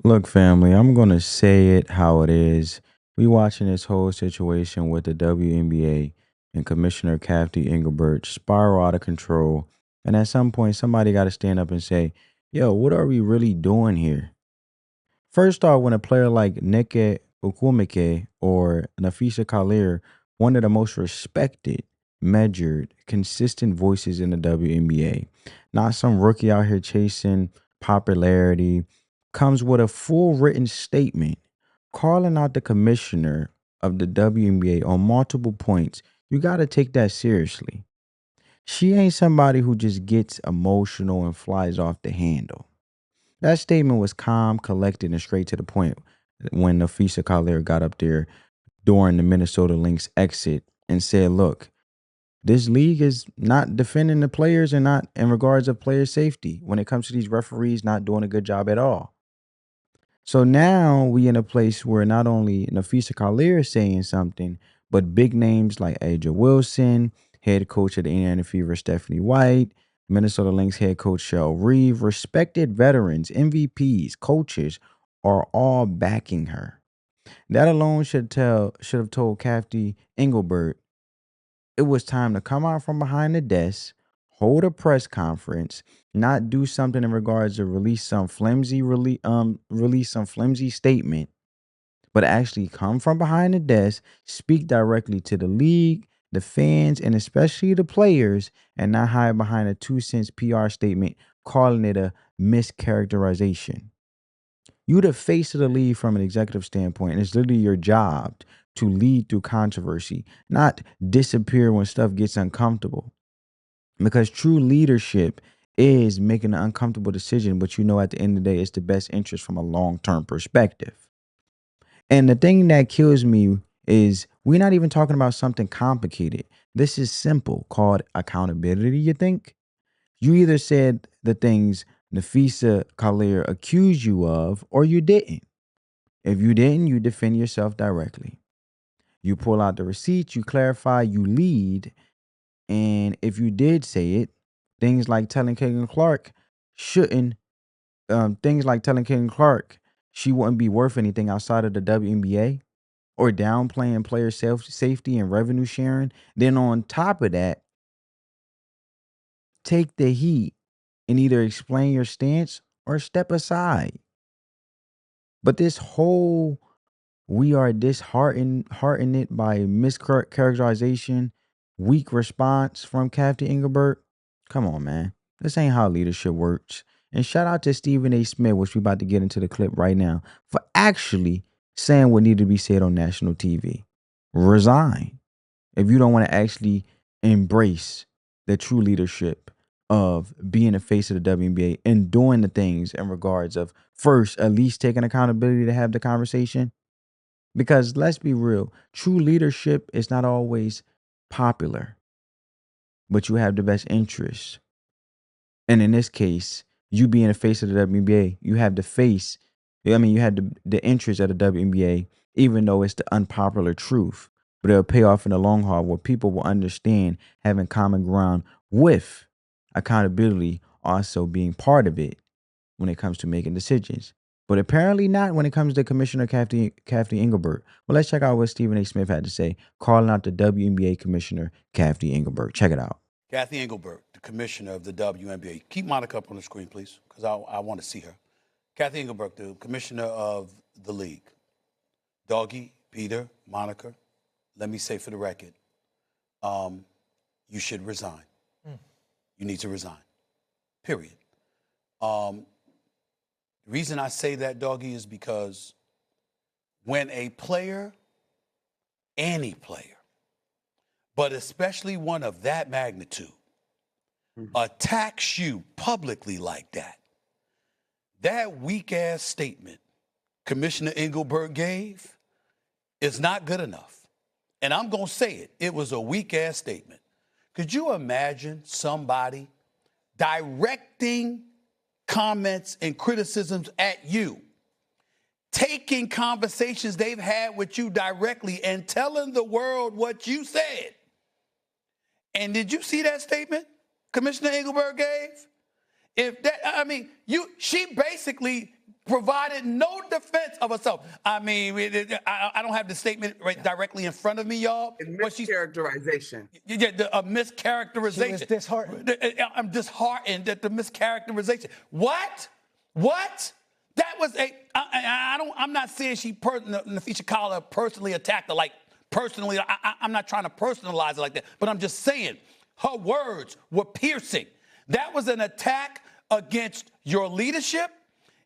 Look, family, I'm gonna say it how it is. We watching this whole situation with the WNBA and Commissioner Cathy Engelbert spiral out of control. And at some point, somebody got to stand up and say, "Yo, what are we really doing here?" First off, when a player like Nneka Ogwumike or Nafisa Kalir, one of the most respected, measured, consistent voices in the WNBA, not some rookie out here chasing popularity, comes with a full written statement calling out the commissioner of the WNBA on multiple points. You got to take that seriously. She ain't somebody who just gets emotional and flies off the handle. That statement was calm, collected, and straight to the point when Nafisa Collier got up there during the Minnesota Lynx exit and said, look, this league is not defending the players and not in regards of player safety when it comes to these referees not doing a good job at all. So now we in a place where not only Nafisa Collier is saying something, but big names like Aja Wilson, head coach of the Indiana Fever, Stephanie White, Minnesota Lynx head coach Cheryl Reeve, respected veterans, MVPs, coaches are all backing her. That alone should have told Cathy Engelbert it was time to come out from behind the desk, hold a press conference, not do something in regards to release some flimsy statement, but actually come from behind the desk, speak directly to the league, the fans, and especially the players, and not hide behind a 2 cents PR statement calling it a mischaracterization. You the face of the league from an executive standpoint, and it's literally your job to lead through controversy, not disappear when stuff gets uncomfortable. Because true leadership is making an uncomfortable decision, but you know at the end of the day, it's the best interest from a long-term perspective. And the thing that kills me is we're not even talking about something complicated. This is simple, called accountability, you think? You either said the things Nafisa Kalir accused you of, or you didn't. If you didn't, you defend yourself directly. You pull out the receipts, you clarify, you lead. And if you did say it, things like telling Kagan Clark shouldn't, things like telling Kagan Clark she wouldn't be worth anything outside of the WNBA or downplaying player safety and revenue sharing. Then on top of that, take the heat and either explain your stance or step aside. But this whole we are disheartened by mischaracterization, weak response from Cathy Engelbert. Come on, man. This ain't how leadership works. And shout out to Stephen A. Smith, which we about to get into the clip right now, for actually saying what needed to be said on national TV. Resign if you don't want to actually embrace the true leadership of being the face of the WNBA and doing the things in regards of first, at least taking accountability to have the conversation, because let's be real, true leadership is not always popular, but you have the best interests. And in this case, you being the face of the WNBA, you have the face, you had the interest of the WNBA, even though it's the unpopular truth. But it'll pay off in the long haul where people will understand having common ground with accountability also being part of it when it comes to making decisions. But apparently not when it comes to Commissioner Cathy Engelbert. Well, let's check out what Stephen A. Smith had to say, calling out the WNBA Commissioner Cathy Engelbert. Check it out. Cathy Engelbert, the commissioner of the WNBA. Keep Monica up on the screen, please, because I want to see her. Cathy Engelbert, the commissioner of the league. Doggy, Peter, Monica, let me say for the record, you should resign. You need to resign, period. The reason I say that, Doggy, is because when a player, any player, but especially one of that magnitude, attacks you publicly like that, that weak-ass statement Commissioner Engelbert gave is not good enough. And I'm going to say it. It was a weak-ass statement. Could you imagine somebody directing comments and criticisms at you, taking conversations they've had with you directly and telling the world what you said? And did you see that statement Commissioner Engelbert gave? If that, I mean, she basically provided no defense of herself. I mean, I don't have the statement right directly in front of me, y'all. Mischaracterization. A mischaracterization. She was disheartened. I'm disheartened that the mischaracterization. What? That was I'm not saying Nafisha Kala personally attacked her, like personally. I'm not trying to personalize it like that, but I'm just saying her words were piercing. That was an attack against your leadership.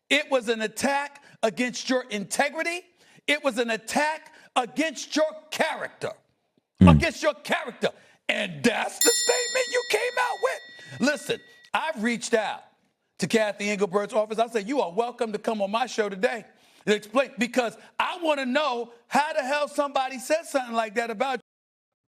It was an attack against your integrity. It was an attack against your character. Against your character. And that's the statement you came out with. Listen, I've reached out to Cathy Engelbert's office. I said, you are welcome to come on my show today to explain, because I want to know how the hell somebody said something like that about you.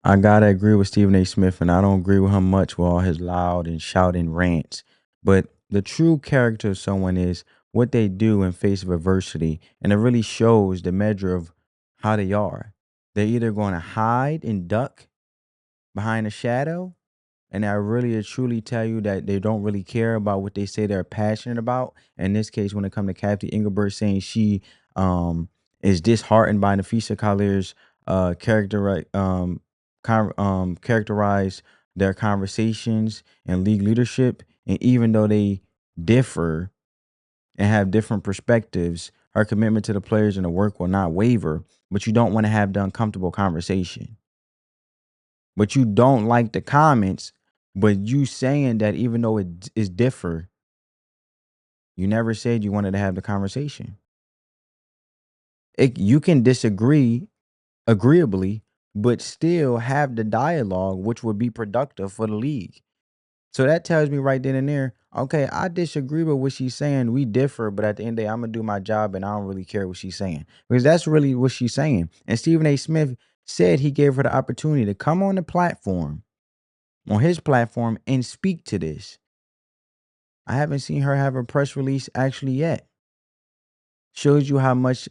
I gotta agree with Stephen A. Smith, and I don't agree with him much with all his loud and shouting rants. But the true character of someone is what they do in face of adversity, and it really shows the measure of how they are. They're either going to hide and duck behind a shadow, and I really truly tell you that they don't really care about what they say they're passionate about. In this case, when it comes to Cathy Engelbert saying she is disheartened by Nafisha Khalil's characterize their conversations and league leadership, and even though they differ and have different perspectives, her commitment to the players and the work will not waver. But you don't want to have the uncomfortable conversation. But you don't like the comments, but you saying that even though it is differ, you never said you wanted to have the conversation. You can disagree agreeably, but still have the dialogue, which would be productive for the league. So that tells me right then and there, okay, I disagree with what she's saying. We differ, but at the end of the day, I'm going to do my job and I don't really care what she's saying. Because that's really what she's saying. And Stephen A. Smith said he gave her the opportunity to come on the platform, on his platform, and speak to this. I haven't seen her have a press release actually yet. Shows you how much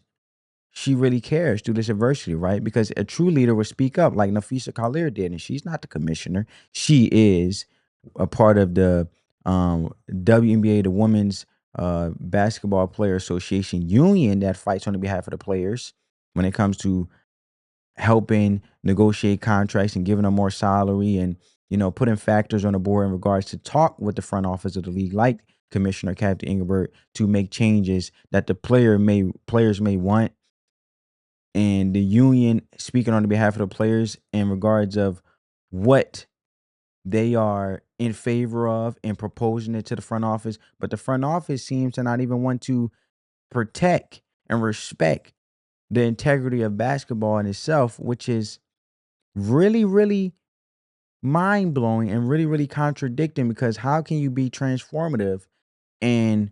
she really cares through this adversity, right? Because a true leader would speak up like Nafisha Khalil did, and she's not the commissioner. She is a part of the WNBA, the Women's Basketball Player Association union that fights on the behalf of the players when it comes to helping negotiate contracts and giving them more salary, and putting factors on the board in regards to talk with the front office of the league, like Commissioner Cathy Engelbert, to make changes that the players may want. And the union speaking on the behalf of the players in regards of what they are in favor of and proposing it to the front office. But the front office seems to not even want to protect and respect the integrity of basketball in itself, which is really, really mind-blowing and really, really contradicting, because how can you be transformative and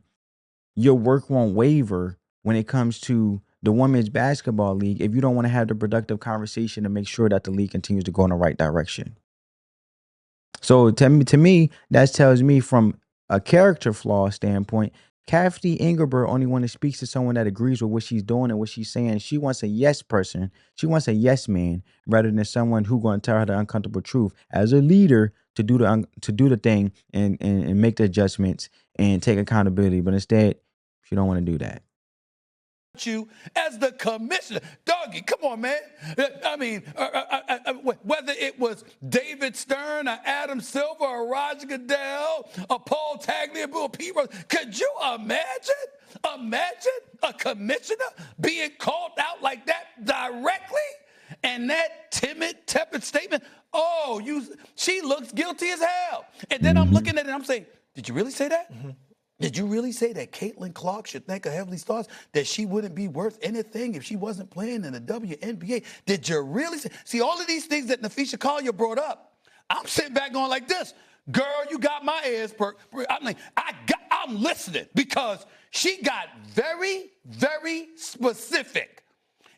your work won't waver when it comes to the women's basketball league if you don't want to have the productive conversation to make sure that the league continues to go in the right direction? So to me, that tells me from a character flaw standpoint, Cathy Engelbert only when it speaks to someone that agrees with what she's doing and what she's saying. She wants a yes person. She wants a yes man rather than someone who's going to tell her the uncomfortable truth as a leader to do the thing and make the adjustments and take accountability. But instead, she don't want to do that. You as the commissioner, doggy, come on, man. I mean, whether it was David Stern or Adam Silver or Roger Goodell or Paul Tagliabue or Pete Rose, could you imagine a commissioner being called out like that directly? And that timid, tepid statement, she looks guilty as hell. And then I'm looking at it and I'm saying, did you really say that? Did you really say that Caitlin Clark should thank her Heavenly Stars, that she wouldn't be worth anything if she wasn't playing in the WNBA? Did you really say? See, all of these things that Nafisha Collier brought up, I'm sitting back going like this. Girl, you got my ears perked. I'm listening, because she got very, very specific.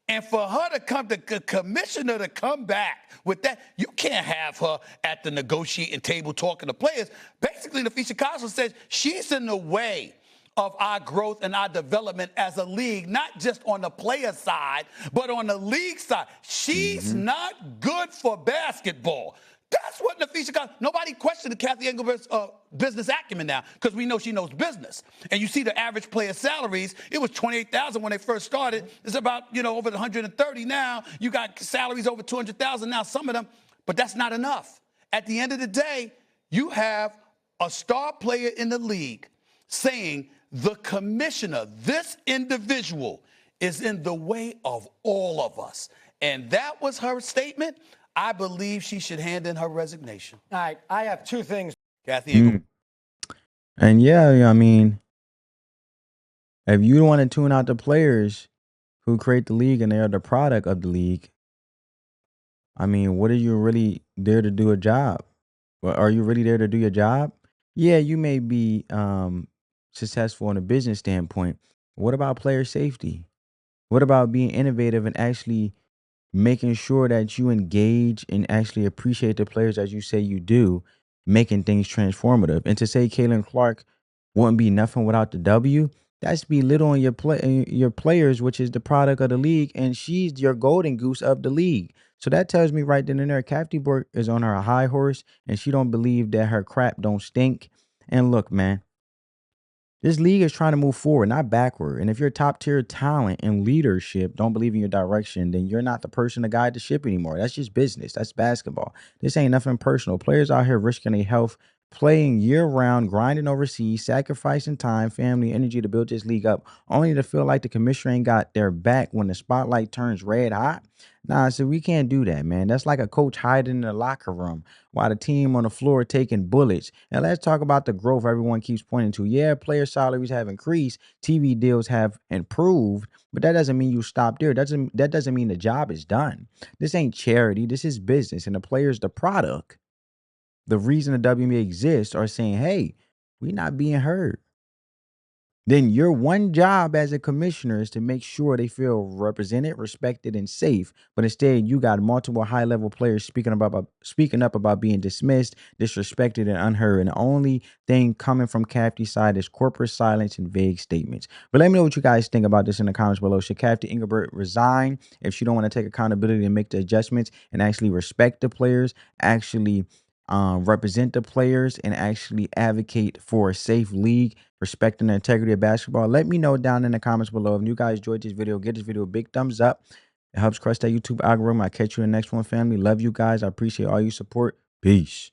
And for her to come, the commissioner to come back with that, you can't have her at the negotiating table talking to players. Basically, Nafisha Khalil says she's in the way of our growth and our development as a league, not just on the player side, but on the league side. She's not good for basketball. That's what Nafisha got. Nobody questioned Cathy Engelbert's business acumen now because we know she knows business. And you see the average player salaries, it was $28,000 when they first started. It's about, over the 130 now. You got salaries over 200,000 now, some of them, but that's not enough. At the end of the day, you have a star player in the league saying the commissioner, this individual, is in the way of all of us. And that was her statement. I believe she should hand in her resignation. All right, I have two things. Cathy Engelbert. And yeah, I mean, if you don't want to tune out the players who create the league and they are the product of the league, I mean, what are you really there to do a job? Well, are you really there to do your job? Yeah, you may be successful in a business standpoint. What about player safety? What about being innovative and actually making sure that you engage and actually appreciate the players as you say you do, making things transformative? And to say Caitlin Clark wouldn't be nothing without the W, that's belittling your players, which is the product of the league, and she's your golden goose of the league. So that tells me right then and there, Cathy Engelbert is on her high horse, and she don't believe that her crap don't stink. And look, man, this league is trying to move forward, not backward. And if your top tier talent and leadership don't believe in your direction, then you're not the person to guide the ship anymore. That's just business. That's basketball. This ain't nothing personal. Players out here risking their health, playing year round, grinding overseas, sacrificing time, family, energy to build this league up, only to feel like the commissioner ain't got their back when the spotlight turns red hot. Nah, so we can't do that, man. That's like a coach hiding in the locker room while the team on the floor taking bullets. And let's talk about the growth everyone keeps pointing to. Yeah, player salaries have increased, TV deals have improved, but that doesn't mean you stop there. That doesn't mean the job is done. This ain't charity. This is business, and the player's the product. The reason the WNBA exists are saying, hey, we're not being heard. Then your one job as a commissioner is to make sure they feel represented, respected, and safe. But instead, you got multiple high-level players speaking up about being dismissed, disrespected, and unheard. And the only thing coming from Cathy's side is corporate silence and vague statements. But let me know what you guys think about this in the comments below. Should Cathy Engelbert resign if she don't want to take accountability and make the adjustments and actually respect the players, actually represent the players, and actually advocate for a safe league, respecting the integrity of basketball? Let me know down in the comments below. If you guys enjoyed this video, give this video a big thumbs up. It helps crush that YouTube algorithm. I'll catch you in the next one, family. Love you guys. I appreciate all your support. Peace.